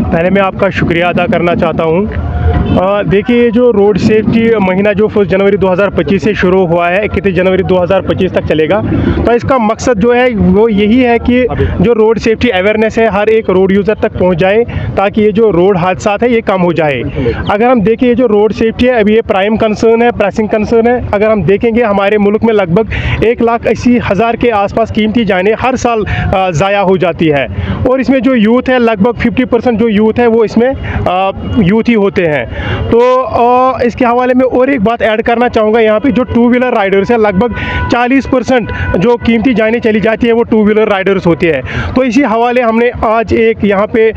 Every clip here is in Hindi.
पहले मैं आपका शुक्रिया अदा करना चाहता हूँ। देखिए, ये जो रोड सेफ्टी महीना जो 1 जनवरी 2025 से शुरू हुआ है, 31 जनवरी 2025 तक चलेगा, तो इसका मकसद जो है वो यही है कि जो रोड सेफ्टी अवेयरनेस है हर एक रोड यूज़र तक पहुंच जाए, ताकि ये जो रोड हादसा है ये कम हो जाए। अगर हम देखें, ये जो रोड सेफ्टी है अभी ये प्राइम कंसर्न है, प्रेसिंग कंसर्न है। अगर हम देखेंगे हमारे मुल्क में लगभग 1,80,000 के आसपास कीमती जानें हर साल ज़ाया हो जाती है, और इसमें जो यूथ है लगभग 50% जो यूथ है वो इसमें यूथ ही होते हैं। तो इसके हवाले में और एक बात ऐड करना चाहूँगा, यहाँ पे जो टू व्हीलर राइडर्स है लगभग 40% जो कीमती जानें चली जाती है वो टू व्हीलर राइडर्स होती है। तो इसी हवाले हमने आज एक यहाँ पे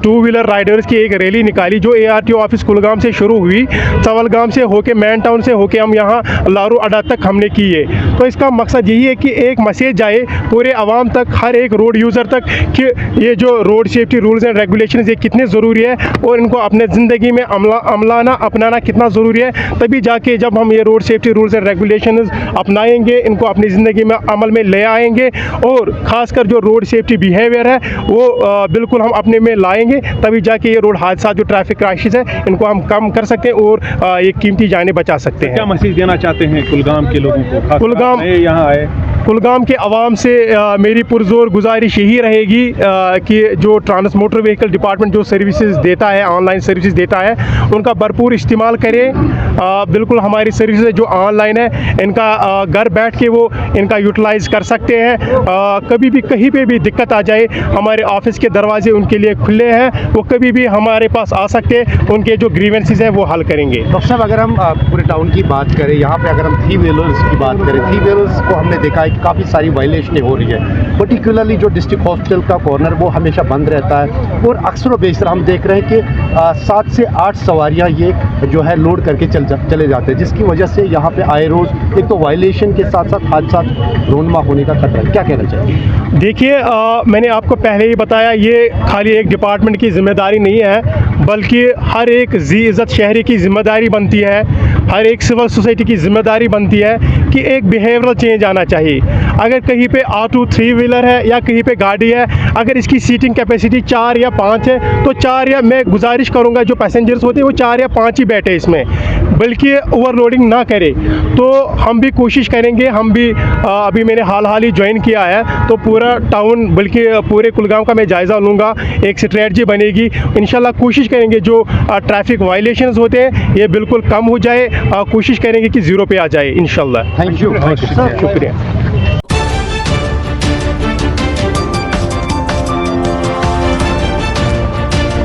टू व्हीलर राइडर्स की एक रैली निकाली जो ARTO ऑफिस कुलगाम से शुरू हुई, सवलगाम से होके मैन टाउन से होके हम यहाँ लारू अड्डा तक हमने की है। तो इसका मकसद यही है कि एक मैसेज जाए पूरे आवाम तक, हर एक रोड यूज़र तक, कि ये जो road safety rules and regulations ये कितने ज़रूरी है और इनको अपने ज़िंदगी में अमलाना अपनाना कितना ज़रूरी है। तभी जाके जब हम ये road safety rules and regulations अपनाएंगे, इनको अपनी ज़िंदगी में अमल में ले आएंगे, और ख़ासकर जो रोड सेफ्टी बिहेवियर है वो बिल्कुल हम अपने में लाएंगे, तभी जाके ये रोड हादसा जो ट्रैफिक क्राइसिस है इनको हम कम कर सकते हैं और ये कीमती जानें बचा सकते हैं। क्या मैसेज देना चाहते हैं कुलगाम के लोगों को? कुलगाम यहाँ आए कुलगाम के आवाम से मेरी पुरजोर गुजारिश यही रहेगी कि जो मोटर व्हीकल डिपार्टमेंट जो सर्विसेज देता है, ऑनलाइन सर्विसेज देता है, उनका भरपूर इस्तेमाल करें। बिल्कुल हमारी सर्विसेज जो ऑनलाइन है इनका घर बैठ के वो इनका यूटिलाइज़ कर सकते हैं। कभी भी कहीं पे भी दिक्कत आ जाए, हमारे ऑफिस के दरवाजे उनके लिए खुले हैं, वो कभी भी हमारे पास आ सकते हैं, उनके जो ग्रीवेंसेस हैं वो हल करेंगे। डॉक्टर साहब, अगर हम पूरे टाउन की बात करें, यहाँ पे अगर हम 3 व्हीलर्स की बात करें, 3 व्हीलर्स को हमने देखा है काफ़ी सारी वायलेशनें हो रही है। पर्टिकुलरली जो डिस्ट्रिक्ट हॉस्पिटल का कॉर्नर वो हमेशा बंद रहता है, और अक्सर व बेशतर हम देख रहे हैं कि 7 से 8 सवारियां ये जो है लोड करके चले जाते हैं, जिसकी वजह से यहाँ पे आए रोज़ एक तो वायलेशन के साथ साथ हादसा रोनमा होने का खतरा है। क्या कहना चाहिए? देखिए, मैंने आपको पहले ही बताया, ये खाली एक डिपार्टमेंट की जिम्मेदारी नहीं है, बल्कि हर एक जी इज़्ज़त शहरी की जिम्मेदारी बनती है, हर एक सिविल सोसाइटी की जिम्मेदारी बनती है कि एक बिहेवियरल चेंज आना चाहिए। अगर कहीं पे ऑटो 3 व्हीलर है या कहीं पे गाड़ी है, अगर इसकी सीटिंग कैपेसिटी 4 या 5 है तो 4 या मैं गुजारिश करूंगा जो पैसेंजर्स होते हैं वो 4 या 5 ही बैठे इसमें, बल्कि ओवरलोडिंग ना करे। तो हम भी कोशिश करेंगे, हम भी अभी मैंने हाल ही ज्वाइन किया है, तो पूरा टाउन बल्कि पूरे कुलगाम का मैं जायज़ा लूँगा, एक स्ट्रेटजी बनेगी। इंशाल्लाह कोशिश करेंगे जो ट्रैफिक वायलेशंस होते हैं ये बिल्कुल कम हो जाए, कोशिश करेंगे कि ज़ीरो पे आ जाए इंशाल्लाह। थैंक यू, शुक्रिया।